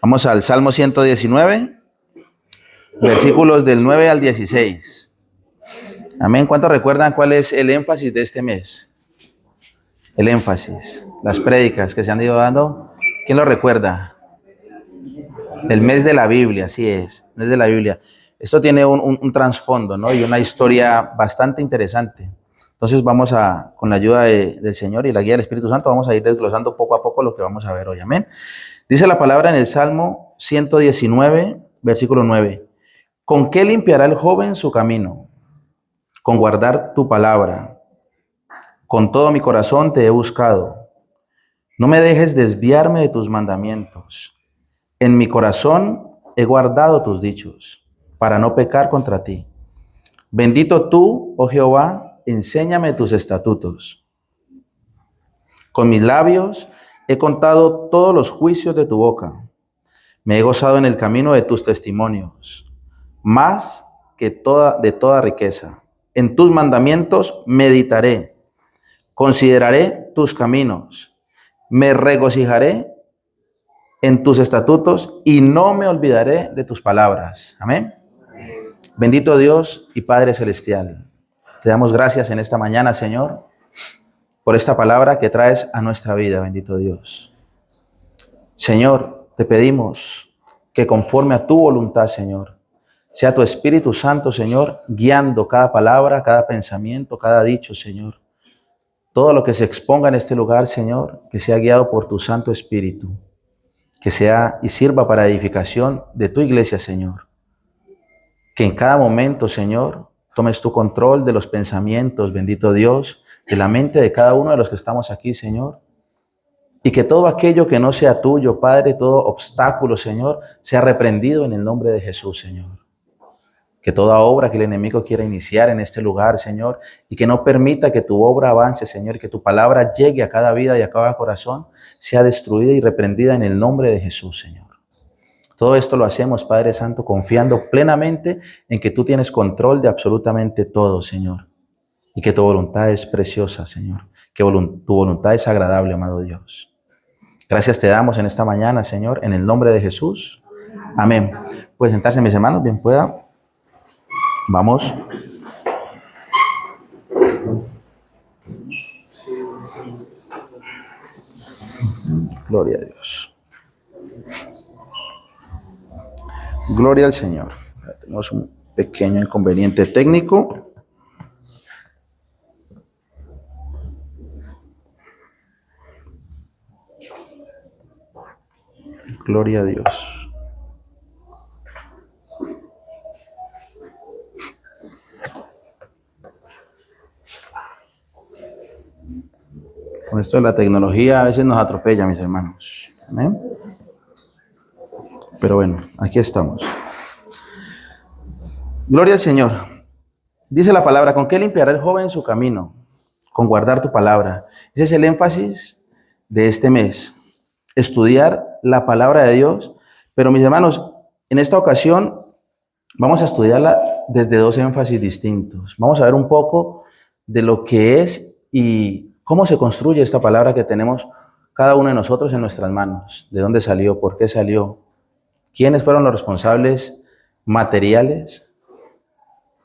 Vamos al Salmo 119, versículos del 9 al 16. Amén. ¿Cuántos recuerdan cuál es el énfasis de este mes? El énfasis, las prédicas que se han ido dando. ¿Quién lo recuerda? El mes de la Biblia, así es, el mes de la Biblia. Esto tiene un trasfondo, ¿no? Y una historia bastante interesante. Entonces vamos a, con la ayuda del Señor y la guía del Espíritu Santo, vamos a ir desglosando poco a poco lo que vamos a ver hoy. Amén. Dice la palabra en el Salmo 119, versículo 9. ¿Con qué limpiará el joven su camino? Con guardar tu palabra. Con todo mi corazón te he buscado. No me dejes desviarme de tus mandamientos. En mi corazón he guardado tus dichos, para no pecar contra ti. Bendito tú, oh Jehová, enséñame tus estatutos. Con mis labios he contado todos los juicios de tu boca. Me he gozado en el camino de tus testimonios, más que de toda riqueza. En tus mandamientos meditaré, consideraré tus caminos, me regocijaré en tus estatutos y no me olvidaré de tus palabras. Amén. Bendito Dios y Padre Celestial, te damos gracias en esta mañana, Señor, por esta palabra que traes a nuestra vida, bendito Dios. Señor, te pedimos que conforme a tu voluntad, Señor, sea tu Espíritu Santo, Señor, guiando cada palabra, cada pensamiento, cada dicho, Señor. Todo lo que se exponga en este lugar, Señor, que sea guiado por tu Santo Espíritu, que sea y sirva para edificación de tu iglesia, Señor. Que en cada momento, Señor, tomes tu control de los pensamientos, bendito Dios, de la mente de cada uno de los que estamos aquí, Señor. Y que todo aquello que no sea tuyo, Padre, todo obstáculo, Señor, sea reprendido en el nombre de Jesús, Señor. Que toda obra que el enemigo quiera iniciar en este lugar, Señor, y que no permita que tu obra avance, Señor, y que tu palabra llegue a cada vida y a cada corazón, sea destruida y reprendida en el nombre de Jesús, Señor. Todo esto lo hacemos, Padre Santo, confiando plenamente en que tú tienes control de absolutamente todo, Señor, y que tu voluntad es preciosa, Señor, que tu voluntad es agradable, amado Dios. Gracias te damos en esta mañana, Señor, en el nombre de Jesús. Amén. Pueden sentarse, mis hermanos, bien pueda. Vamos. Gloria a Dios. Gloria al Señor. Tenemos un pequeño inconveniente técnico. Gloria a Dios. Con esto de la tecnología a veces nos atropella, mis hermanos. ¿Amén? Pero bueno, aquí estamos. Gloria al Señor. Dice la palabra, ¿con qué limpiará el joven su camino? Con guardar tu palabra. Ese es el énfasis de este mes. Estudiar la palabra de Dios. Pero mis hermanos, en esta ocasión vamos a estudiarla desde dos énfasis distintos. Vamos a ver un poco de lo que es y cómo se construye esta palabra que tenemos cada uno de nosotros en nuestras manos. ¿De dónde salió? ¿Por qué salió? ¿Quiénes fueron los responsables materiales?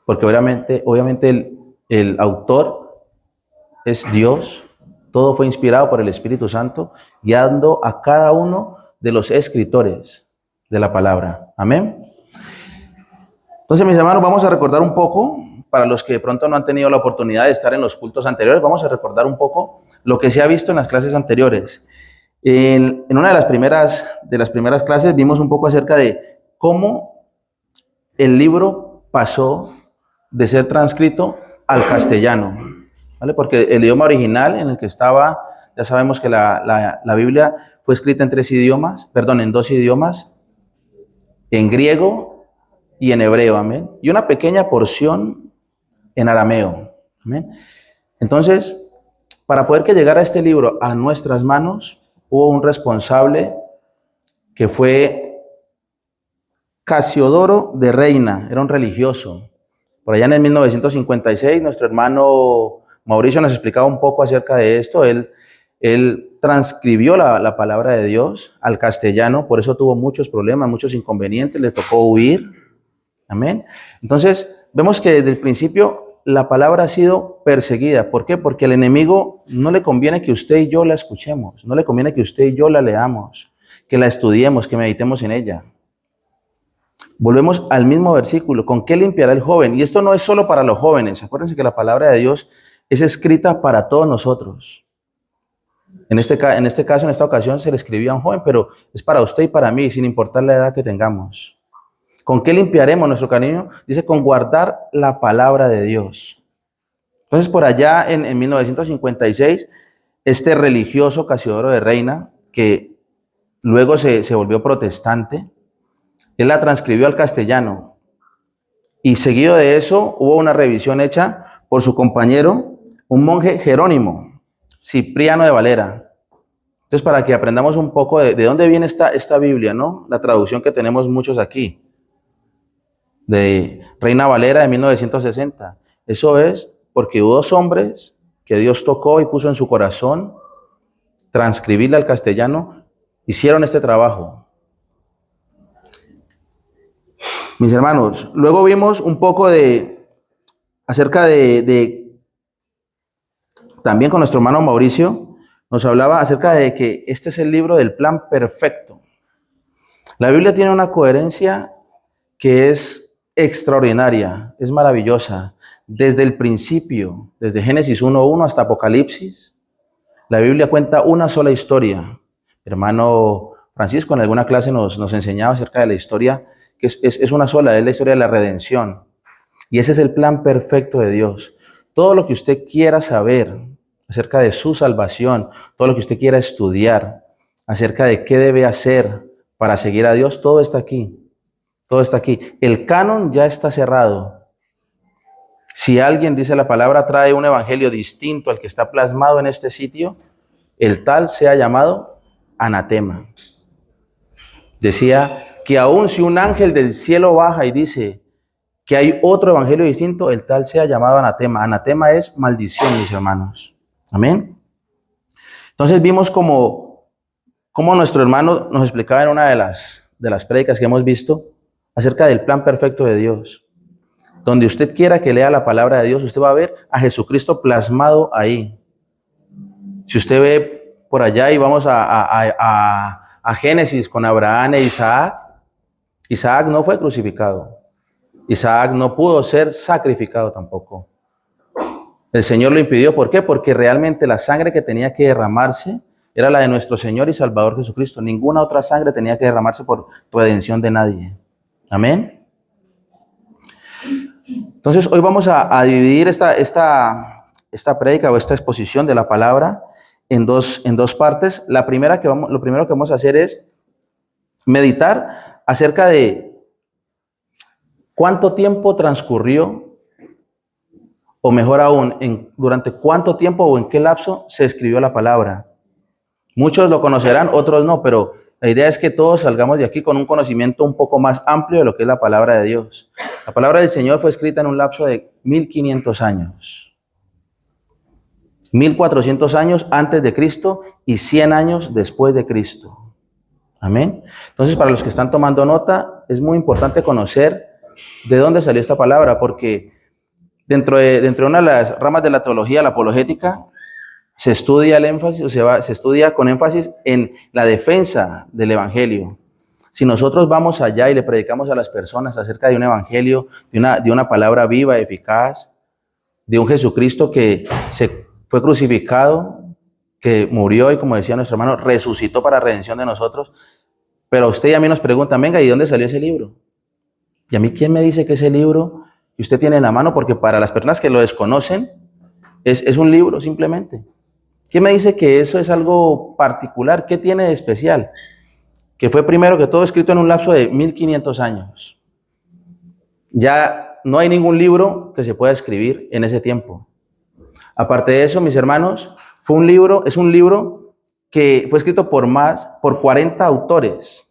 Porque obviamente el autor es Dios. Todo fue inspirado por el Espíritu Santo, guiando a cada uno de los escritores de la palabra. Amén. Entonces, mis hermanos, vamos a recordar un poco, para los que de pronto no han tenido la oportunidad de estar en los cultos anteriores, vamos a recordar un poco lo que se ha visto en las clases anteriores. En una de las primeras clases vimos un poco acerca de cómo el libro pasó de ser transcrito al castellano, ¿vale? Porque el idioma original en el que estaba, ya sabemos que la Biblia fue escrita en en dos idiomas, en griego y en hebreo, amén, y una pequeña porción en arameo, amén. Entonces, para poder que llegara este libro a nuestras manos, hubo un responsable que fue Casiodoro de Reina, era un religioso. Por allá en el 1956, nuestro hermano Mauricio nos explicaba un poco acerca de esto. Él Él transcribió la palabra de Dios al castellano, por eso tuvo muchos problemas, muchos inconvenientes, le tocó huir. Amén. Entonces, vemos que desde el principio la palabra ha sido perseguida. ¿Por qué? Porque al enemigo no le conviene que usted y yo la escuchemos, no le conviene que usted y yo la leamos, que la estudiemos, que meditemos en ella. Volvemos al mismo versículo. ¿Con qué limpiará el joven? Y esto no es solo para los jóvenes. Acuérdense que la palabra de Dios es escrita para todos nosotros. En este caso, en esta ocasión, se le escribió a un joven, pero es para usted y para mí, sin importar la edad que tengamos. ¿Con qué limpiaremos nuestro camino? Dice, con guardar la palabra de Dios. Entonces, por allá en 1956, este religioso Casiodoro de Reina, que luego se volvió protestante, él la transcribió al castellano. Y seguido de eso, hubo una revisión hecha por su compañero, un monje Jerónimo, Cipriano de Valera. Entonces, para que aprendamos un poco de dónde viene esta Biblia, ¿no? La traducción que tenemos muchos aquí, de Reina Valera de 1960. Eso es porque hubo dos hombres que Dios tocó y puso en su corazón transcribirla al castellano, hicieron este trabajo. Mis hermanos, luego vimos un poco acerca de también con nuestro hermano Mauricio, nos hablaba acerca de que este es el libro del plan perfecto. La Biblia tiene una coherencia que es extraordinaria, es maravillosa. Desde el principio, desde Génesis 1:1 hasta Apocalipsis, la Biblia cuenta una sola historia. Hermano Francisco en alguna clase nos enseñaba acerca de la historia, que es una sola, es la historia de la redención. Y ese es el plan perfecto de Dios. Todo lo que usted quiera saber acerca de su salvación, todo lo que usted quiera estudiar acerca de qué debe hacer para seguir a Dios, todo está aquí. Todo está aquí. El canon ya está cerrado. Si alguien, dice la palabra, trae un evangelio distinto al que está plasmado en este sitio, el tal sea llamado anatema. Decía que aun si un ángel del cielo baja y dice que hay otro evangelio distinto, el tal sea llamado anatema. Anatema es maldición, mis hermanos. Amén. Entonces vimos como nuestro hermano nos explicaba en una de las prédicas que hemos visto acerca del plan perfecto de Dios. Donde usted quiera que lea la palabra de Dios, usted va a ver a Jesucristo plasmado ahí. Si usted ve por allá y vamos a Génesis con Abraham e Isaac, Isaac no fue crucificado. Isaac no pudo ser sacrificado tampoco. El Señor lo impidió. ¿Por qué? Porque realmente la sangre que tenía que derramarse era la de nuestro Señor y Salvador Jesucristo. Ninguna otra sangre tenía que derramarse por redención de nadie. Amén. Entonces, hoy vamos a dividir esta prédica o esta exposición de la palabra en dos partes. Lo primero que vamos a hacer es meditar acerca de cuánto tiempo transcurrió, o mejor aún, durante cuánto tiempo o en qué lapso se escribió la palabra. Muchos lo conocerán, otros no, pero la idea es que todos salgamos de aquí con un conocimiento un poco más amplio de lo que es la palabra de Dios. La palabra del Señor fue escrita en un lapso de 1500 años. 1400 años antes de Cristo y 100 años después de Cristo. Amén. Entonces, para los que están tomando nota, es muy importante conocer de dónde salió esta palabra, porque dentro de una de las ramas de la teología, la apologética, se estudia el énfasis, se estudia con énfasis en la defensa del evangelio. Si nosotros vamos allá y le predicamos a las personas acerca de un evangelio, de una palabra viva, eficaz, de un Jesucristo que se fue crucificado, que murió y, como decía nuestro hermano, resucitó para redención de nosotros, pero usted y a mí nos preguntan, venga, ¿y dónde salió ese libro? Y a mí, ¿quién me dice que ese libro que usted tiene en la mano? Porque para las personas que lo desconocen, es un libro simplemente. ¿Quién me dice que eso es algo particular? ¿Qué tiene de especial? Que fue primero que todo escrito en un lapso de 1500 años. Ya no hay ningún libro que se pueda escribir en ese tiempo. Aparte de eso, mis hermanos, es un libro que fue escrito por 40 autores,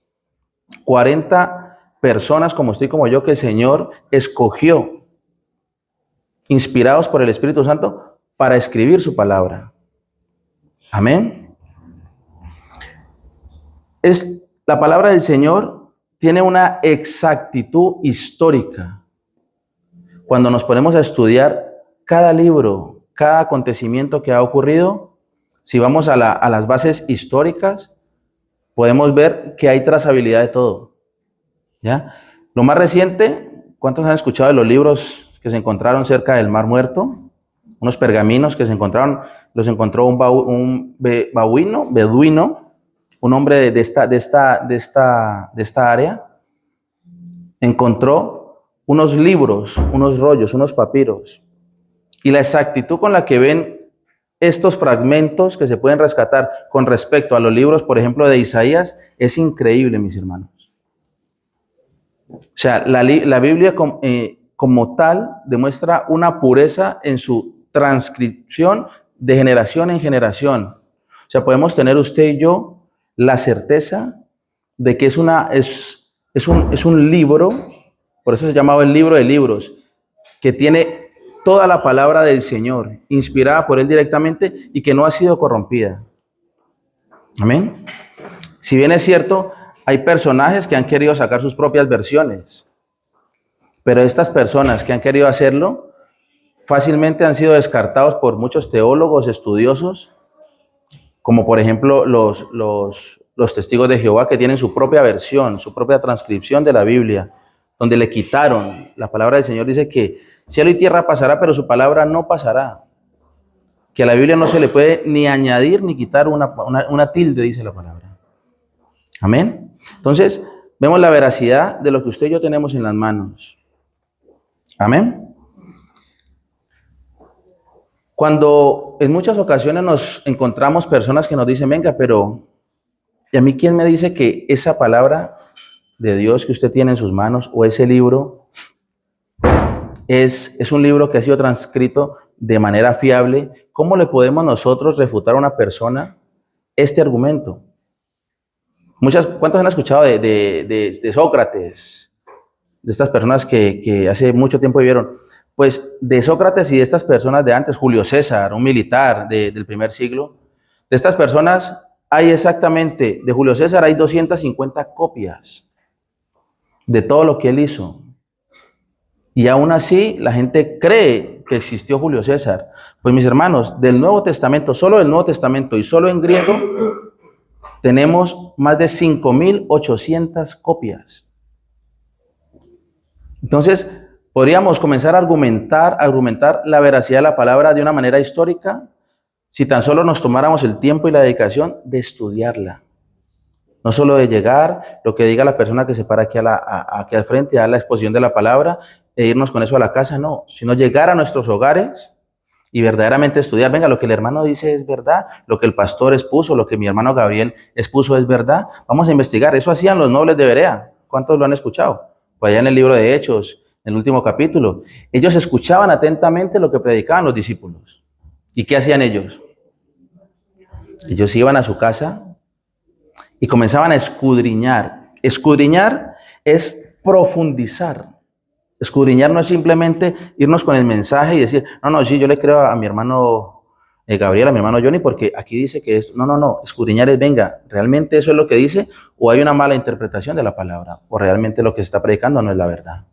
40 personas como usted y como yo, que el Señor escogió, inspirados por el Espíritu Santo, para escribir su palabra. Amén. La palabra del Señor tiene una exactitud histórica. Cuando nos ponemos a estudiar cada libro, cada acontecimiento que ha ocurrido, si vamos a las bases históricas, podemos ver que hay trazabilidad de todo. ¿Ya? Lo más reciente, ¿cuántos han escuchado de los libros que se encontraron cerca del Mar Muerto? Unos pergaminos que se encontraron, los encontró un beduino, un hombre de esta área, encontró unos libros, unos rollos, unos papiros. Y la exactitud con la que ven estos fragmentos que se pueden rescatar con respecto a los libros, por ejemplo, de Isaías, es increíble, mis hermanos. O sea, la Biblia como tal demuestra una pureza en su transcripción de generación en generación. O sea, podemos tener usted y yo la certeza de que es un libro, por eso se llamaba el libro de libros, que tiene toda la palabra del Señor, inspirada por Él directamente y que no ha sido corrompida. Amén. Si bien es cierto, hay personajes que han querido sacar sus propias versiones, pero estas personas que han querido hacerlo fácilmente han sido descartados por muchos teólogos estudiosos, como por ejemplo los testigos de Jehová, que tienen su propia versión, su propia transcripción de la Biblia, donde le quitaron. La palabra del Señor dice que cielo y tierra pasará, pero su palabra no pasará. Que a la Biblia no se le puede ni añadir ni quitar una tilde, dice la palabra. Amén. Entonces, vemos la veracidad de lo que usted y yo tenemos en las manos. Amén. Cuando en muchas ocasiones nos encontramos personas que nos dicen, venga, pero ¿y a mí quién me dice que esa palabra de Dios que usted tiene en sus manos o ese libro es un libro que ha sido transcrito de manera fiable? ¿Cómo le podemos nosotros refutar a una persona este argumento? ¿Cuántos han escuchado de Sócrates? De estas personas que hace mucho tiempo vivieron. Pues de Sócrates y de estas personas de antes, Julio César, un militar del primer siglo, de estas personas hay exactamente, de Julio César hay 250 copias de todo lo que él hizo. Y aún así la gente cree que existió Julio César. Pues mis hermanos, del Nuevo Testamento, solo del Nuevo Testamento y solo en griego, tenemos más de 5.800 copias. Entonces, podríamos comenzar a argumentar la veracidad de la palabra de una manera histórica si tan solo nos tomáramos el tiempo y la dedicación de estudiarla. No solo de llegar, lo que diga la persona que se para aquí al frente, a dar la exposición de la palabra e irnos con eso a la casa, no, sino llegar a nuestros hogares y verdaderamente estudiar. Venga, lo que el hermano dice es verdad, lo que el pastor expuso, lo que mi hermano Gabriel expuso es verdad. Vamos a investigar. Eso hacían los nobles de Berea. ¿Cuántos lo han escuchado? Pues allá en el libro de Hechos, en el último capítulo. Ellos escuchaban atentamente lo que predicaban los discípulos. ¿Y qué hacían ellos? Ellos iban a su casa y comenzaban a escudriñar. Escudriñar es profundizar. Escudriñar no es simplemente irnos con el mensaje y decir, no, sí, yo le creo a mi hermano Gabriel, a mi hermano Johnny, porque aquí dice que es, no. Escudriñar es, venga, ¿realmente eso es lo que dice? ¿O hay una mala interpretación de la palabra? ¿O realmente lo que se está predicando no es la verdad?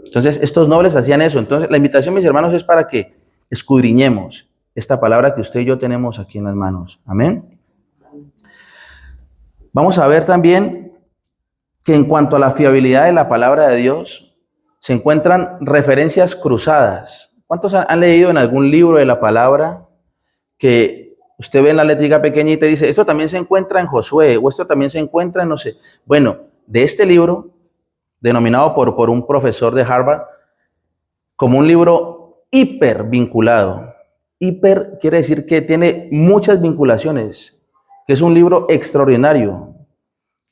Entonces, estos nobles hacían eso. Entonces, la invitación, mis hermanos, es para que escudriñemos esta palabra que usted y yo tenemos aquí en las manos. Amén. Vamos a ver también que en cuanto a la fiabilidad de la palabra de Dios, se encuentran referencias cruzadas. ¿Cuántos han leído en algún libro de la palabra que usted ve en la letrica pequeñita y dice, esto también se encuentra en Josué, o esto también se encuentra en no sé? Bueno, de este libro, denominado por un profesor de Harvard como un libro hiper vinculado. Hiper quiere decir que tiene muchas vinculaciones, que es un libro extraordinario,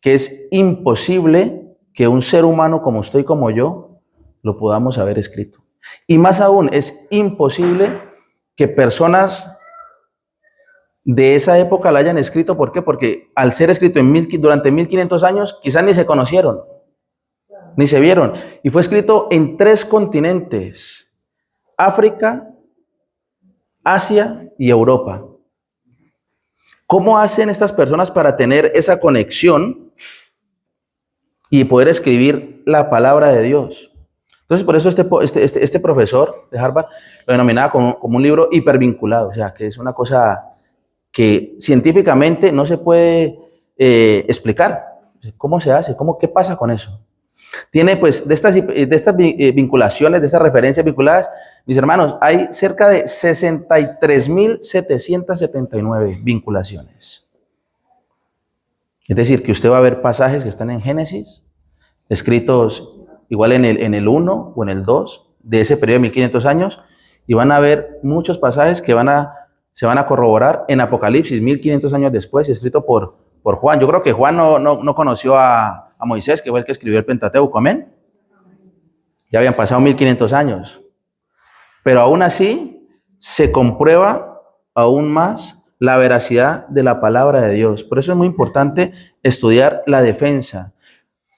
que es imposible que un ser humano como usted y como yo lo podamos haber escrito. Y más aún, es imposible que personas de esa época la hayan escrito. ¿Por qué? Porque al ser escrito durante 1500 años, quizás ni se conocieron, ni se vieron. Y fue escrito en 3 continentes: África, Asia y Europa. ¿Cómo hacen estas personas para tener esa conexión y poder escribir la palabra de Dios? Entonces, por eso este profesor de Harvard lo denominaba como un libro hipervinculado, o sea, que es una cosa que científicamente no se puede explicar. ¿Cómo se hace? ¿Qué pasa con eso? Tiene, pues, de estas vinculaciones, de estas referencias vinculadas, mis hermanos, hay cerca de 63.779 vinculaciones. Es decir, que usted va a ver pasajes que están en Génesis, escritos igual en el 1 o en el 2 de ese periodo de 1500 años, y van a ver muchos pasajes que se van a corroborar en Apocalipsis, 1500 años después, escrito por Juan. Yo creo que Juan no conoció a Moisés, que fue el que escribió el Pentateuco, amén. Ya habían pasado 1500 años. Pero aún así se comprueba aún más la veracidad de la palabra de Dios. Por eso es muy importante estudiar la defensa.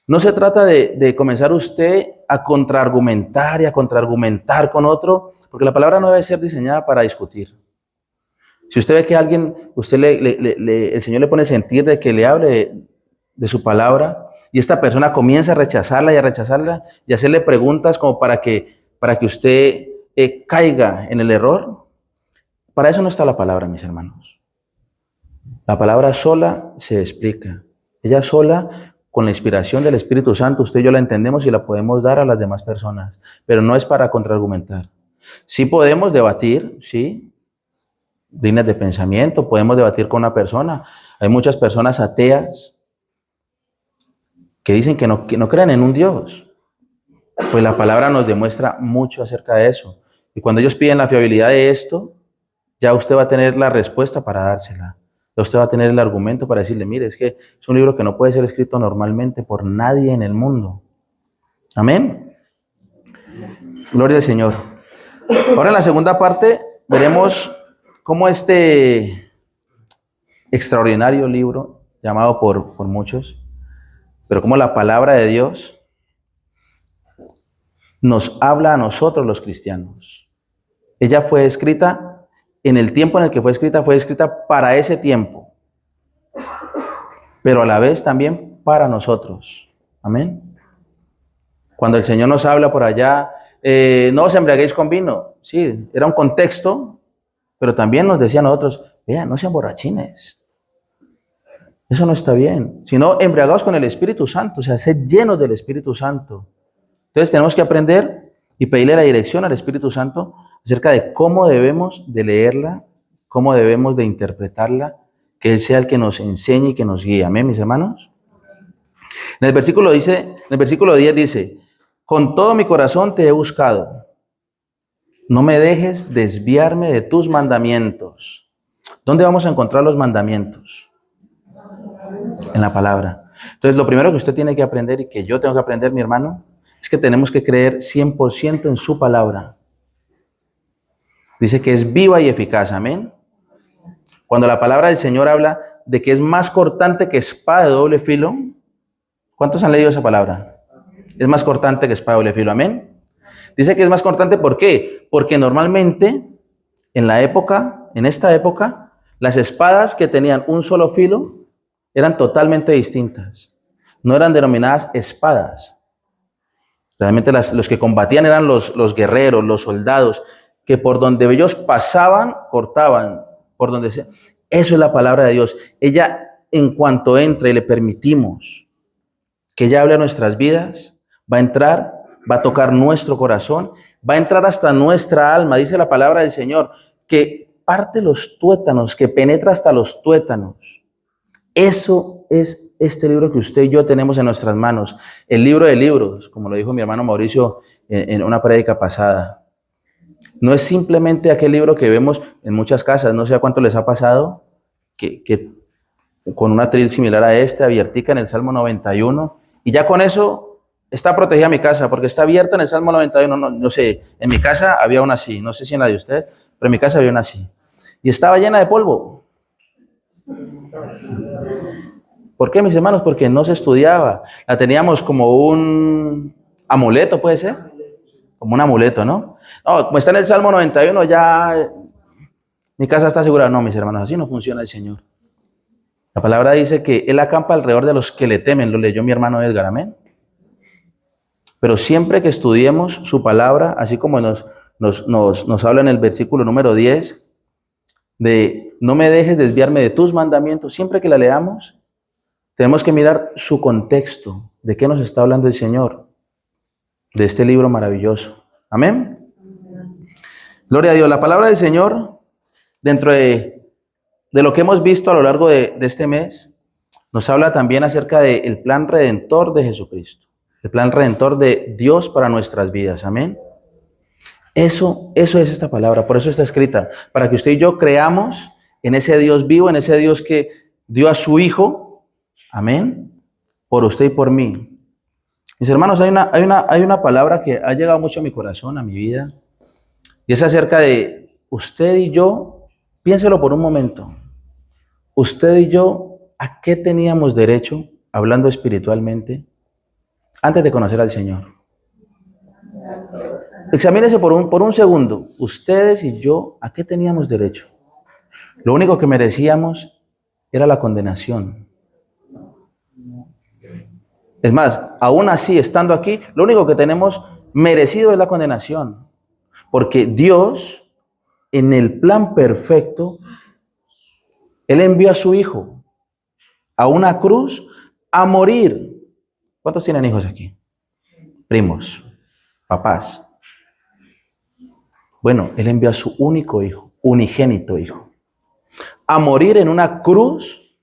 No se trata de comenzar usted a contraargumentar y a contraargumentar con otro, porque la palabra no debe ser diseñada para discutir. Si usted ve que a alguien, el Señor le pone sentir de que le hable de su palabra, y esta persona comienza a rechazarla y a hacerle preguntas como para que usted caiga en el error, para eso no está la palabra, mis hermanos. La palabra sola se explica. Ella sola, con la inspiración del Espíritu Santo, usted y yo la entendemos y la podemos dar a las demás personas, pero no es para contraargumentar. Sí podemos debatir, sí, líneas de pensamiento, podemos debatir con una persona. Hay muchas personas ateas que dicen que no creen en un Dios. Pues la palabra nos demuestra mucho acerca de eso. Y cuando ellos piden la fiabilidad de esto, ya usted va a tener la respuesta para dársela. Ya usted va a tener el argumento para decirle, mire, es que es un libro que no puede ser escrito normalmente por nadie en el mundo. Amén. Gloria al Señor. Ahora en la segunda parte veremos cómo este extraordinario libro, llamado por muchos, pero cómo la palabra de Dios nos habla a nosotros los cristianos. Ella fue escrita en el tiempo en el que fue escrita para ese tiempo, pero a la vez también para nosotros. Amén. Cuando el Señor nos habla por allá, no os embriaguéis con vino. Sí, era un contexto, pero también nos decía a nosotros, vean, no sean borrachines. Eso no está bien. Sino embriagados con el Espíritu Santo, o sea, sed llenos del Espíritu Santo. Entonces tenemos que aprender y pedirle la dirección al Espíritu Santo acerca de cómo debemos de leerla, cómo debemos de interpretarla, que Él sea el que nos enseñe y que nos guíe. Amén, mis hermanos. En el versículo 10 dice, con todo mi corazón te he buscado. No me dejes desviarme de tus mandamientos. ¿Dónde vamos a encontrar los mandamientos? En la palabra. Entonces, lo primero que usted tiene que aprender y que yo tengo que aprender, mi hermano, es que tenemos que creer 100% en su palabra. Dice que es viva y eficaz, amén. Cuando la palabra del Señor habla de que es más cortante que espada de doble filo, ¿cuántos han leído esa palabra? Es más cortante que espada de doble filo, amén. Dice que es más cortante, ¿por qué? Porque normalmente, en esta época, las espadas que tenían un solo filo eran totalmente distintas. No eran denominadas espadas. Realmente los que combatían eran los guerreros, los soldados, que por donde ellos pasaban, cortaban, por donde sea. Eso es la palabra de Dios. Ella, en cuanto entre y le permitimos que ella hable a nuestras vidas, va a entrar, va a tocar nuestro corazón, va a entrar hasta nuestra alma. Dice la palabra del Señor, que parte los tuétanos, que penetra hasta los tuétanos. Eso es este libro que usted y yo tenemos en nuestras manos, el libro de libros, como lo dijo mi hermano Mauricio en una prédica pasada. No es simplemente aquel libro que vemos en muchas casas, no sé a cuánto les ha pasado, que con una atril similar a abiertica en el Salmo 91, y ya con eso está protegida mi casa, porque está abierta en el Salmo 91, no sé, en mi casa había una así, no sé si en la de usted, pero en mi casa había una así, y estaba llena de polvo. ¿Por qué, mis hermanos? Porque no se estudiaba. La teníamos como un amuleto, ¿puede ser? Como un amuleto, ¿no? No, como está en el Salmo 91, ya mi casa está asegurada. No, mis hermanos, así no funciona el Señor. La palabra dice que Él acampa alrededor de los que le temen, lo leyó mi hermano Edgar, amén. Pero siempre que estudiemos su palabra, así como nos habla en el versículo número 10, de no me dejes desviarme de tus mandamientos, siempre que la leamos, tenemos que mirar su contexto, de qué nos está hablando el Señor, de este libro maravilloso. Amén. Gloria a Dios. La palabra del Señor, dentro de lo que hemos visto a lo largo de este mes, nos habla también acerca del plan redentor de Jesucristo, el plan redentor de Dios para nuestras vidas. Amén. Eso es esta palabra, por eso está escrita, para que usted y yo creamos en ese Dios vivo, en ese Dios que dio a su Hijo, amén, por usted y por mí. Mis hermanos, hay una palabra que ha llegado mucho a mi corazón, a mi vida, y es acerca de usted y yo. Piénselo por un momento. Usted y yo, ¿a qué teníamos derecho, hablando espiritualmente, antes de conocer al Señor? Examínese por un segundo. Ustedes y yo, ¿a qué teníamos derecho? Lo único que merecíamos era la condenación. Es más, aún así, estando aquí, lo único que tenemos merecido es la condenación. Porque Dios, en el plan perfecto, Él envió a su Hijo a una cruz a morir. ¿Cuántos tienen hijos aquí? Primos, papás. Bueno, Él envió a su único Hijo, unigénito Hijo, a morir en una cruz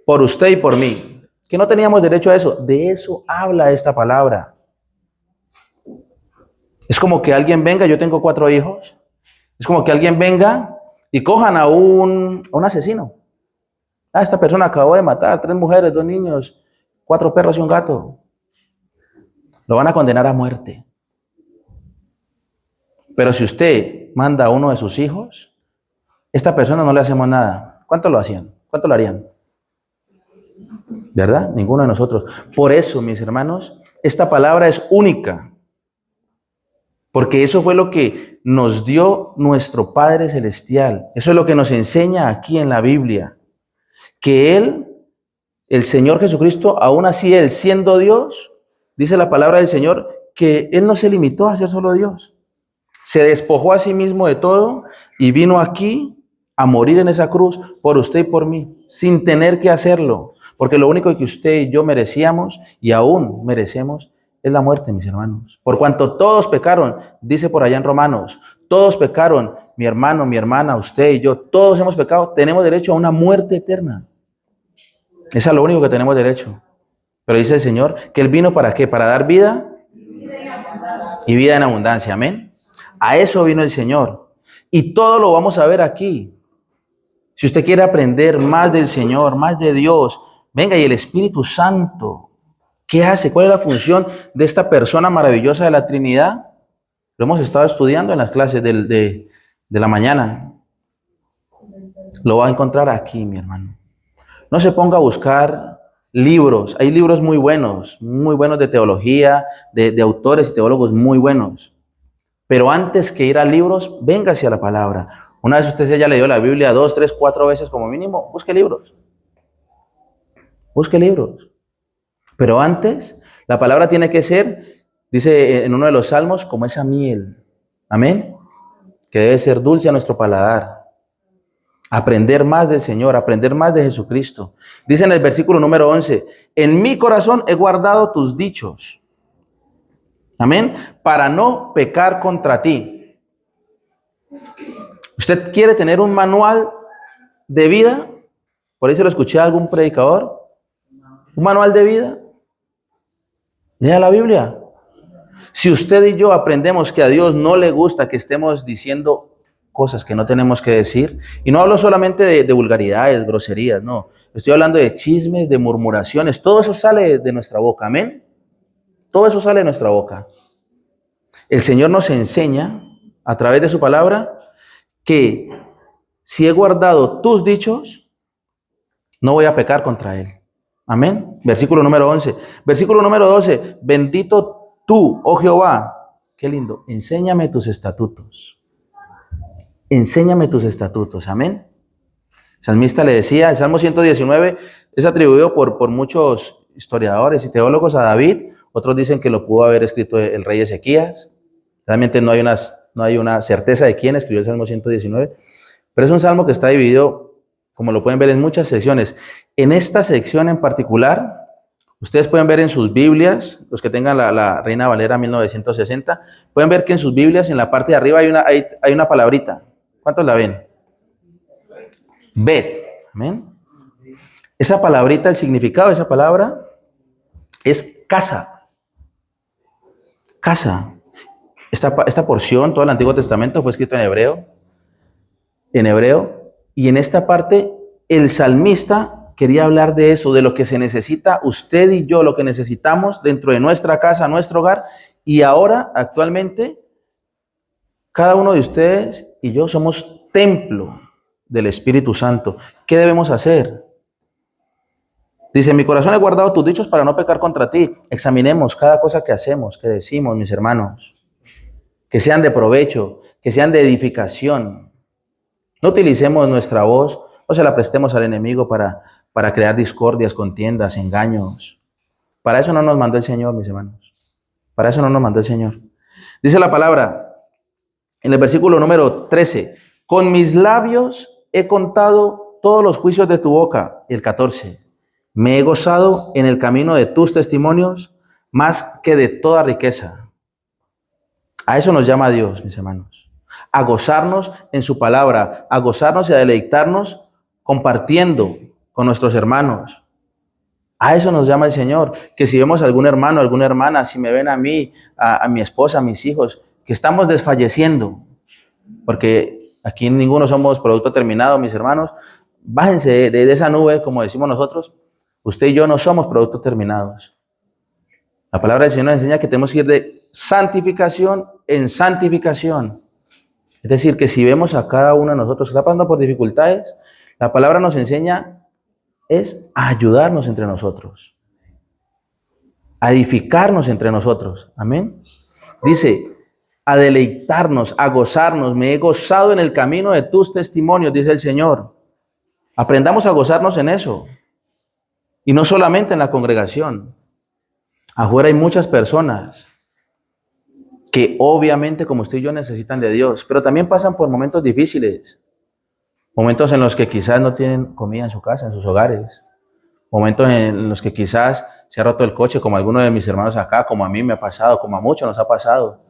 por usted y por mí. Que no teníamos derecho a eso. De eso habla esta palabra. Es como que alguien venga, yo tengo 4 hijos, es como que alguien venga y cojan a un asesino. Esta persona acabó de matar 3 mujeres, 2 niños, 4 perros y un gato. Lo van a condenar a muerte. Pero si usted manda a uno de sus hijos, esta persona no le hacemos nada. ¿Cuánto lo hacían? ¿Cuánto lo harían? ¿Verdad? Ninguno de nosotros. Por eso, mis hermanos, esta palabra es única. Porque eso fue lo que nos dio nuestro Padre Celestial. Eso es lo que nos enseña aquí en la Biblia. Que Él, el Señor Jesucristo, aún así Él siendo Dios, dice la palabra del Señor, que Él no se limitó a ser solo Dios. Se despojó a sí mismo de todo y vino aquí a morir en esa cruz por usted y por mí, sin tener que hacerlo. Porque lo único que usted y yo merecíamos y aún merecemos es la muerte, mis hermanos. Por cuanto todos pecaron, dice por allá en Romanos, todos pecaron, mi hermano, mi hermana, usted y yo, todos hemos pecado, tenemos derecho a una muerte eterna. Eso es lo único que tenemos derecho. Pero dice el Señor que Él vino ¿para qué? Para dar vida y vida en abundancia. Amén. A eso vino el Señor. Y todo lo vamos a ver aquí. Si usted quiere aprender más del Señor, más de Dios, venga, y el Espíritu Santo, ¿qué hace? ¿Cuál es la función de esta persona maravillosa de la Trinidad? Lo hemos estado estudiando en las clases de la mañana. Lo va a encontrar aquí, mi hermano. No se ponga a buscar libros. Hay libros muy buenos de teología, de autores y teólogos muy buenos. Pero antes que ir a libros, véngase a la palabra. Una vez usted ya leyó la Biblia 2, 3, 4 veces como mínimo, busque libros. Busque libros. Pero antes, la palabra tiene que ser, dice en uno de los salmos, como esa miel. Amén. Que debe ser dulce a nuestro paladar. Aprender más del Señor, aprender más de Jesucristo. Dice en el versículo número 11, en mi corazón he guardado tus dichos. Amén. Para no pecar contra ti. ¿Usted quiere tener un manual de vida? Por ahí se lo escuché a algún predicador. ¿Un manual de vida? Lea la Biblia. Si usted y yo aprendemos que a Dios no le gusta que estemos diciendo cosas que no tenemos que decir, y no hablo solamente de vulgaridades, groserías, no. Estoy hablando de chismes, de murmuraciones. Todo eso sale de nuestra boca. Amén. Todo eso sale de nuestra boca. El Señor nos enseña a través de su palabra que si he guardado tus dichos, no voy a pecar contra Él. Amén. Versículo número 11. Versículo número 12. Bendito tú, oh Jehová. Qué lindo. Enséñame tus estatutos. Enséñame tus estatutos. Amén. El salmista le decía, el Salmo 119 es atribuido por muchos historiadores y teólogos a David. Otros dicen que lo pudo haber escrito el rey Ezequías. Realmente no hay una certeza de quién escribió el Salmo 119. Pero es un salmo que está dividido, como lo pueden ver, en muchas secciones. En esta sección en particular, ustedes pueden ver en sus Biblias, los que tengan la Reina Valera 1960, pueden ver que en sus Biblias, en la parte de arriba, hay una palabrita. ¿Cuántos la ven? Bet. ¿Amén? Esa palabrita, el significado de esa palabra es casa. Casa. Esta porción, todo el Antiguo Testamento, fue escrito en hebreo. Y en esta parte, el salmista quería hablar de eso, de lo que se necesita usted y yo, lo que necesitamos dentro de nuestra casa, nuestro hogar. Y ahora, actualmente, cada uno de ustedes y yo somos templo del Espíritu Santo. ¿Qué debemos hacer? Dice, en mi corazón he guardado tus dichos para no pecar contra ti. Examinemos cada cosa que hacemos, que decimos, mis hermanos. Que sean de provecho, que sean de edificación. No utilicemos nuestra voz, no se la prestemos al enemigo para crear discordias, contiendas, engaños. Para eso no nos mandó el Señor, mis hermanos. Para eso no nos mandó el Señor. Dice la palabra en el versículo número 13. Con mis labios he contado todos los juicios de tu boca. El 14. Me he gozado en el camino de tus testimonios más que de toda riqueza. A eso nos llama Dios, mis hermanos. A gozarnos en su palabra, a gozarnos y a deleitarnos compartiendo con nuestros hermanos. A eso nos llama el Señor. Que si vemos a algún hermano, alguna hermana, si me ven a mí, a mi esposa, a mis hijos, que estamos desfalleciendo, porque aquí ninguno somos producto terminado, mis hermanos, bájense de esa nube, como decimos nosotros. Usted y yo no somos productos terminados. La palabra del Señor nos enseña que tenemos que ir de santificación en santificación. Es decir, que si vemos a cada uno de nosotros que está pasando por dificultades, la palabra nos enseña es a ayudarnos entre nosotros, a edificarnos entre nosotros. Amén. Dice, a deleitarnos, a gozarnos. Me he gozado en el camino de tus testimonios, dice el Señor. Aprendamos a gozarnos en eso. Y no solamente en la congregación. Afuera hay muchas personas que obviamente, como usted y yo, necesitan de Dios, pero también pasan por momentos difíciles. Momentos en los que quizás no tienen comida en su casa, en sus hogares. Momentos en los que quizás se ha roto el coche, como alguno de mis hermanos acá, como a mí me ha pasado, como a muchos nos ha pasado.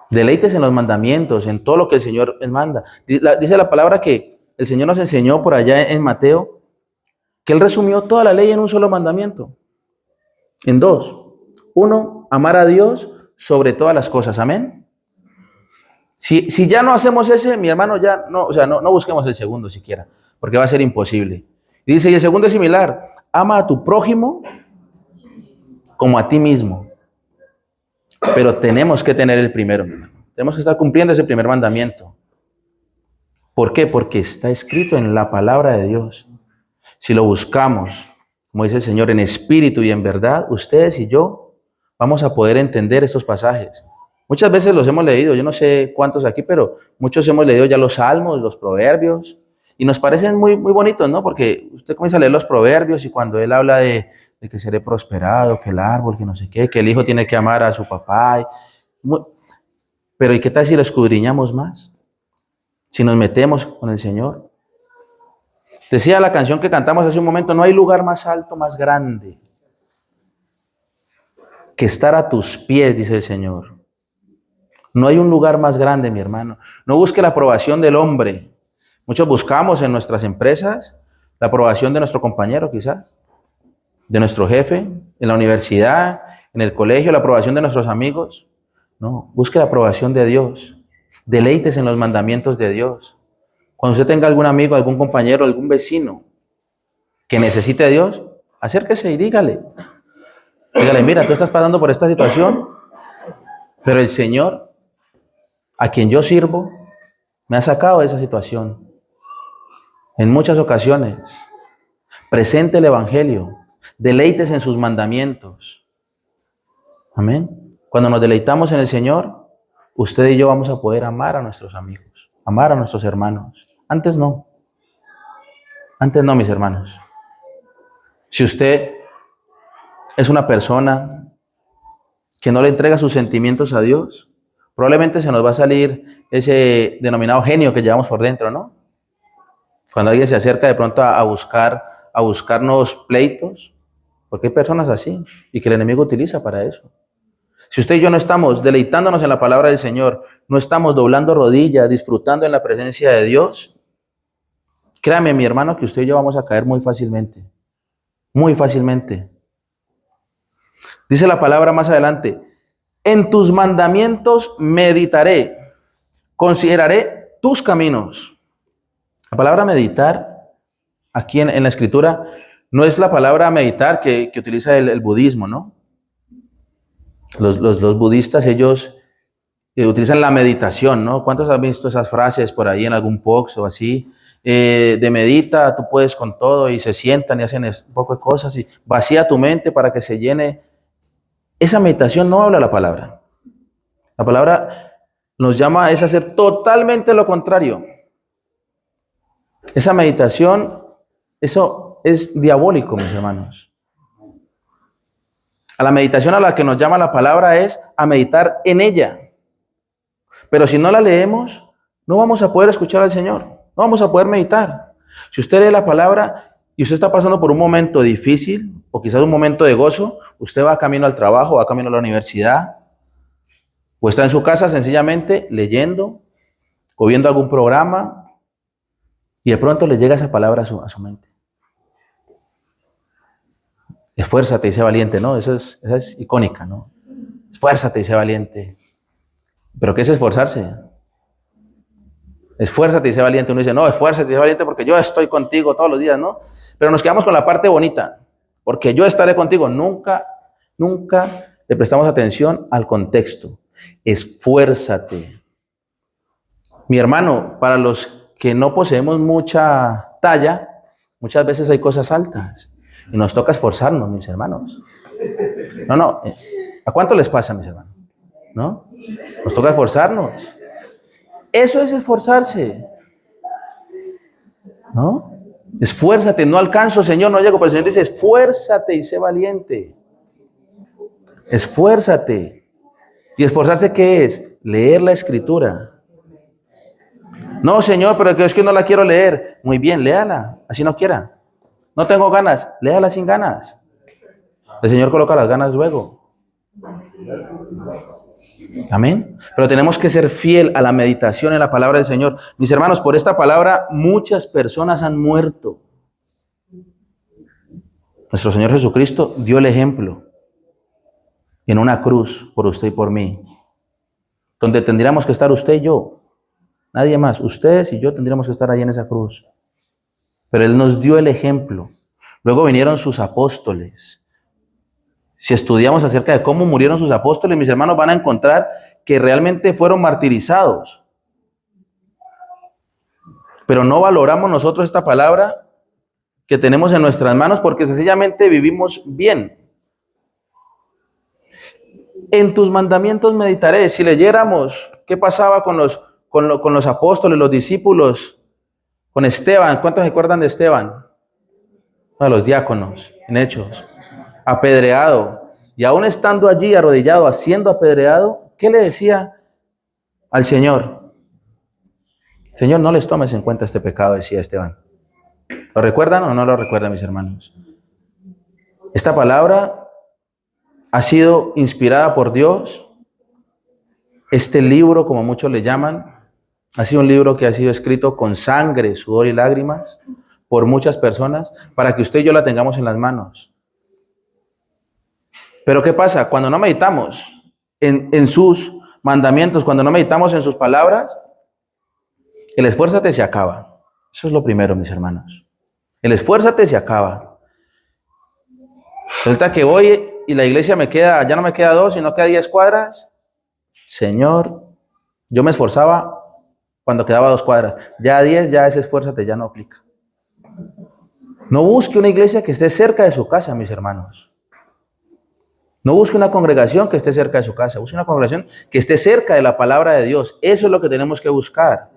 Deleites en los mandamientos, en todo lo que el Señor les manda. Dice la palabra que el Señor nos enseñó por allá en Mateo, que Él resumió toda la ley en un solo mandamiento. En dos. Uno, amar a Dios sobre todas las cosas. Amén. Si ya no hacemos ese, mi hermano, ya no, no busquemos el segundo siquiera, porque va a ser imposible. Y dice, y el segundo es similar. Ama a tu prójimo como a ti mismo. Pero tenemos que tener el primero, mi hermano. Tenemos que estar cumpliendo ese primer mandamiento. ¿Por qué? Porque está escrito en la palabra de Dios. Si lo buscamos, como dice el Señor, en espíritu y en verdad, ustedes y yo vamos a poder entender estos pasajes. Muchas veces los hemos leído, yo no sé cuántos aquí, pero muchos hemos leído ya los salmos, los proverbios, y nos parecen muy, muy bonitos, ¿no? Porque usted comienza a leer los proverbios y cuando él habla de que seré prosperado, que el árbol, que no sé qué, que el hijo tiene que amar a su papá. Pero ¿y qué tal si lo escudriñamos más? Si nos metemos con el Señor. Decía la canción que cantamos hace un momento, no hay lugar más alto, más grande que estar a tus pies, dice el Señor. No hay un lugar más grande, mi hermano. No busque la aprobación del hombre. Muchos buscamos en nuestras empresas la aprobación de nuestro compañero, quizás, de nuestro jefe, en la universidad, en el colegio, la aprobación de nuestros amigos. No, busque la aprobación de Dios. Deleites en los mandamientos de Dios. Cuando usted tenga algún amigo, algún compañero, algún vecino que necesite a Dios, acérquese y dígale. Dígale, mira, tú estás pasando por esta situación, pero el Señor, a quien yo sirvo, me ha sacado de esa situación. En muchas ocasiones, presente el Evangelio, deleites en sus mandamientos. Amén. Cuando nos deleitamos en el Señor, usted y yo vamos a poder amar a nuestros amigos, amar a nuestros hermanos. Antes no. Antes no, mis hermanos. Si usted es una persona que no le entrega sus sentimientos a Dios, probablemente se nos va a salir ese denominado genio que llevamos por dentro, ¿no? Cuando alguien se acerca de pronto a buscarnos pleitos, porque hay personas así y que el enemigo utiliza para eso. Si usted y yo no estamos deleitándonos en la palabra del Señor, no estamos doblando rodillas, disfrutando en la presencia de Dios, créame, mi hermano, que usted y yo vamos a caer muy fácilmente. Muy fácilmente. Dice la palabra más adelante, en tus mandamientos meditaré, consideraré tus caminos. La palabra meditar, aquí en la escritura, no es la palabra meditar que utiliza el budismo, ¿no? Los budistas, ellos utilizan la meditación, ¿no? ¿Cuántos han visto esas frases por ahí en algún box o así? De medita, tú puedes con todo, y se sientan y hacen un poco de cosas y vacía tu mente para que se llene. Esa meditación no habla la palabra. La palabra nos llama a hacer totalmente lo contrario. Esa meditación, eso es diabólico, mis hermanos. A la meditación a la que nos llama la palabra es a meditar en ella. Pero si no la leemos, no vamos a poder escuchar al Señor. No vamos a poder meditar. Si usted lee la palabra y usted está pasando por un momento difícil o quizás un momento de gozo, usted va camino al trabajo, va camino a la universidad o está en su casa sencillamente leyendo o viendo algún programa y de pronto le llega esa palabra a su mente. Esfuérzate y sé valiente, ¿no? Esa es icónica, ¿no? Esfuérzate y sé valiente. ¿Pero qué es esforzarse? Esfuérzate y sé valiente. Uno dice, no, esfuérzate y sé valiente porque yo estoy contigo todos los días, ¿no? Pero nos quedamos con la parte bonita, porque yo estaré contigo. Nunca le prestamos atención al contexto. Esfuérzate. Mi hermano, para los que no poseemos mucha talla, muchas veces hay cosas altas y nos toca esforzarnos, mis hermanos. No, ¿a cuánto les pasa, mis hermanos? ¿No? Nos toca esforzarnos. Eso es esforzarse. ¿No? Esfuérzate, no alcanzo, Señor, no llego, pero el Señor dice, esfuérzate y sé valiente. Esfuérzate. ¿Y esforzarse qué es? Leer la Escritura. No, Señor, pero es que no la quiero leer. Muy bien, léala, así no quiera. No tengo ganas, léala sin ganas. El Señor coloca las ganas luego. Amén. Pero tenemos que ser fiel a la meditación en la palabra del Señor. Mis hermanos, por esta palabra muchas personas han muerto. Nuestro Señor Jesucristo dio el ejemplo en una cruz por usted y por mí, donde tendríamos que estar usted y yo. Nadie más. Ustedes y yo tendríamos que estar ahí en esa cruz. Pero Él nos dio el ejemplo. Luego vinieron sus apóstoles. Si estudiamos acerca de cómo murieron sus apóstoles, mis hermanos, van a encontrar que realmente fueron martirizados. Pero no valoramos nosotros esta palabra que tenemos en nuestras manos porque sencillamente vivimos bien. En tus mandamientos meditaré. Si leyéramos qué pasaba con los apóstoles, los discípulos, con Esteban. ¿Cuántos se acuerdan de Esteban? A los diáconos, en Hechos. Apedreado. Y aún estando allí arrodillado, siendo apedreado, ¿qué le decía al Señor? Señor, no les tomes en cuenta este pecado, decía Esteban. ¿Lo recuerdan o no lo recuerdan, mis hermanos? Esta palabra ha sido inspirada por Dios. Este libro, como muchos le llaman, ha sido un libro que ha sido escrito con sangre, sudor y lágrimas por muchas personas para que usted y yo la tengamos en las manos. Pero ¿qué pasa? Cuando no meditamos en sus mandamientos, cuando no meditamos en sus palabras, el esfuérzate se acaba. Eso es lo primero, mis hermanos. El esfuérzate se acaba. Resulta que voy y la iglesia ya no me queda 2, sino queda 10 cuadras. Señor, yo me esforzaba cuando quedaba 2 cuadras. Ya a 10, ya ese esfuérzate ya no aplica. No busque una iglesia que esté cerca de su casa, mis hermanos. No busque una congregación que esté cerca de su casa. Busque una congregación que esté cerca de la palabra de Dios. Eso es lo que tenemos que buscar.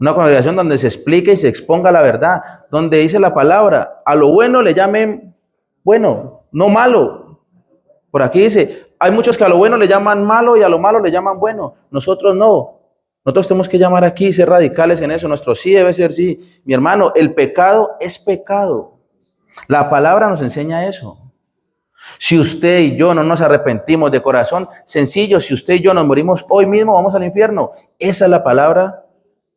Una congregación donde se explique y se exponga la verdad, donde dice la palabra, a lo bueno le llamen bueno, no malo. Por aquí dice, hay muchos que a lo bueno le llaman malo y a lo malo le llaman bueno. Nosotros no. Nosotros tenemos que llamar aquí y ser radicales en eso. Nuestro sí debe ser sí. Mi hermano, el pecado es pecado. La palabra nos enseña eso. Si usted y yo no nos arrepentimos de corazón, sencillo, si usted y yo nos morimos hoy mismo, vamos al infierno. Esa es la palabra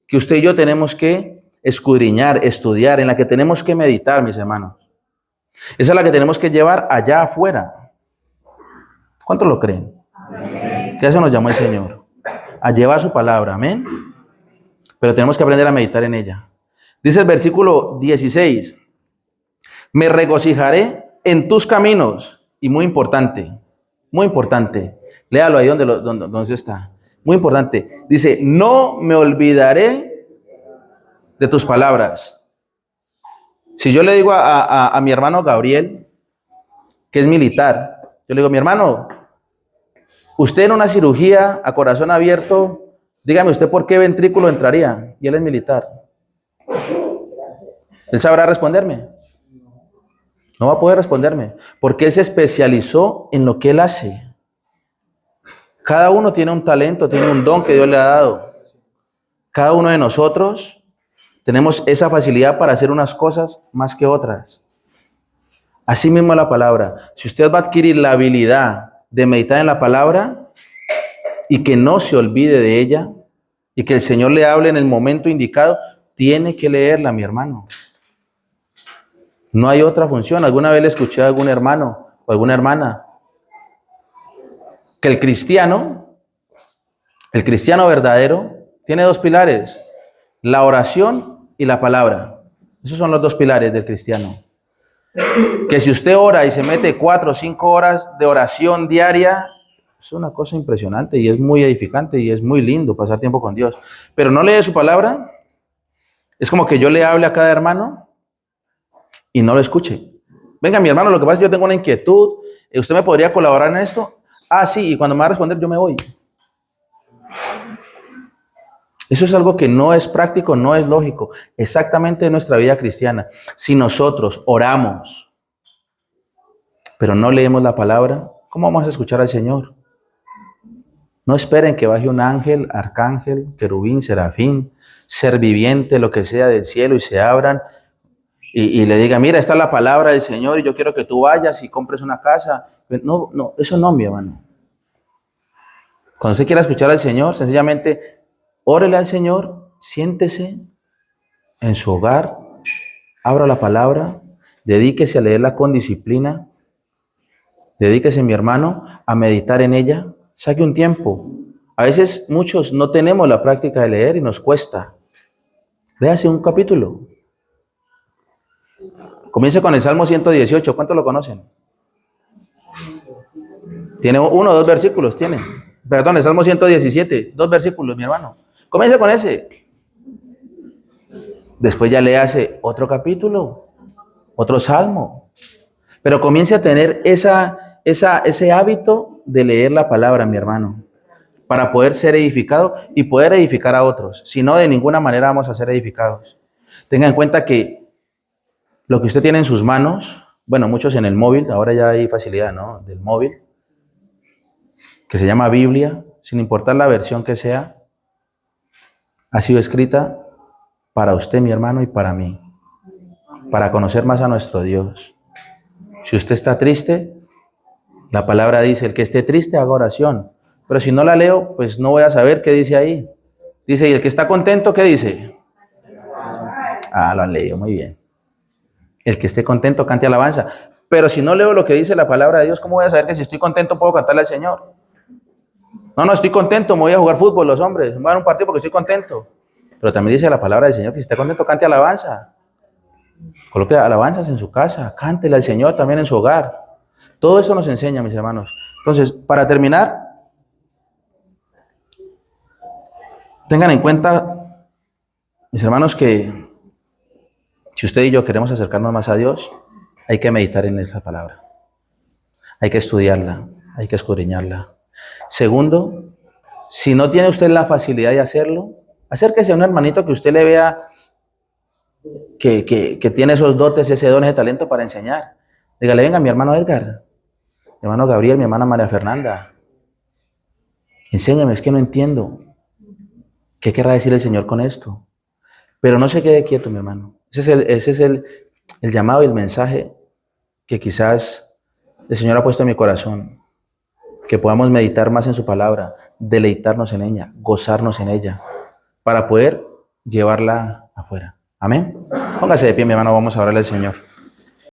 que usted y yo tenemos que escudriñar, estudiar, en la que tenemos que meditar, mis hermanos. Esa es la que tenemos que llevar allá afuera. ¿Cuántos lo creen? Amén. Que eso nos llamó el Señor, a llevar su palabra, amén. Pero tenemos que aprender a meditar en ella. Dice el versículo 16, me regocijaré en tus caminos. Y muy importante, léalo ahí donde está. Muy importante, dice, no me olvidaré de tus palabras. Si yo le digo a mi hermano Gabriel, que es militar, yo le digo, mi hermano, usted en una cirugía a corazón abierto, dígame usted por qué ventrículo entraría, y él es militar. ¿Él sabrá responderme? No va a poder responderme, porque él se especializó en lo que él hace. Cada uno tiene un talento, tiene un don que Dios le ha dado. Cada uno de nosotros tenemos esa facilidad para hacer unas cosas más que otras. Así mismo la palabra. Si usted va a adquirir la habilidad de meditar en la palabra y que no se olvide de ella y que el Señor le hable en el momento indicado, tiene que leerla, mi hermano. No hay otra función. Alguna vez le escuché a algún hermano o alguna hermana que el cristiano verdadero tiene dos pilares, la oración y la palabra. Esos son los dos pilares del cristiano. Que si usted ora y se mete 4 o 5 horas de oración diaria, es una cosa impresionante y es muy edificante y es muy lindo pasar tiempo con Dios. Pero no lee su palabra, es como que yo le hable a cada hermano y no lo escuche. Venga, mi hermano, lo que pasa es que yo tengo una inquietud, ¿usted me podría colaborar en esto? Ah, sí, y cuando me va a responder yo me voy. Eso es algo que no es práctico, no es lógico. Exactamente en nuestra vida cristiana. Si nosotros oramos, pero no leemos la palabra, ¿cómo vamos a escuchar al Señor? No esperen que baje un ángel, arcángel, querubín, serafín, ser viviente, lo que sea del cielo y se abran y le diga, mira, esta es la palabra del Señor y yo quiero que tú vayas y compres una casa. No, eso no, mi hermano. Cuando usted quiera escuchar al Señor, sencillamente órele al Señor, siéntese en su hogar, abra la palabra, dedíquese a leerla con disciplina, dedíquese, mi hermano, a meditar en ella, saque un tiempo. A veces muchos no tenemos la práctica de leer y nos cuesta. Léase un capítulo. Comience con el Salmo 118, ¿cuántos lo conocen? Tiene 1 o 2 versículos, tiene. Perdón, el Salmo 117, 2 versículos, mi hermano. Comience con ese. Después ya léase otro capítulo, otro salmo. Pero comience a tener ese hábito de leer la palabra, mi hermano, para poder ser edificado y poder edificar a otros. Si no, de ninguna manera vamos a ser edificados. Tenga en cuenta que lo que usted tiene en sus manos, bueno, muchos en el móvil, ahora ya hay facilidad, ¿no? Del móvil, que se llama Biblia, sin importar la versión que sea, ha sido escrita para usted, mi hermano, y para mí, para conocer más a nuestro Dios. Si usted está triste, la palabra dice, el que esté triste haga oración, pero si no la leo, pues no voy a saber qué dice ahí. Dice, y el que está contento, ¿qué dice? Ah, lo han leído, muy bien. El que esté contento, cante alabanza. Pero si no leo lo que dice la palabra de Dios, ¿cómo voy a saber que si estoy contento puedo cantarle al Señor? No, estoy contento, me voy a jugar fútbol, los hombres, me voy a dar un partido porque estoy contento. Pero también dice la palabra del Señor que si está contento, cante alabanza. Coloque alabanzas en su casa, cántele al Señor también en su hogar. Todo eso nos enseña, mis hermanos. Entonces, para terminar, tengan en cuenta, mis hermanos, que si usted y yo queremos acercarnos más a Dios, hay que meditar en esa palabra. Hay que estudiarla, hay que escudriñarla. Segundo, si no tiene usted la facilidad de hacerlo, Acérquese a un hermanito que usted le vea que tiene esos dotes, ese don, ese talento para enseñar. Dígale, venga, mi hermano Edgar, mi hermano Gabriel, mi hermana María Fernanda. Enséñame, es que no entiendo. ¿Qué querrá decir el Señor con esto? Pero no se quede quieto, mi hermano. Ese es el llamado y el mensaje que quizás el Señor ha puesto en mi corazón. Que podamos meditar más en su palabra, deleitarnos en ella, gozarnos en ella, para poder llevarla afuera. Amén. Póngase de pie, mi hermano, vamos a orarle al Señor.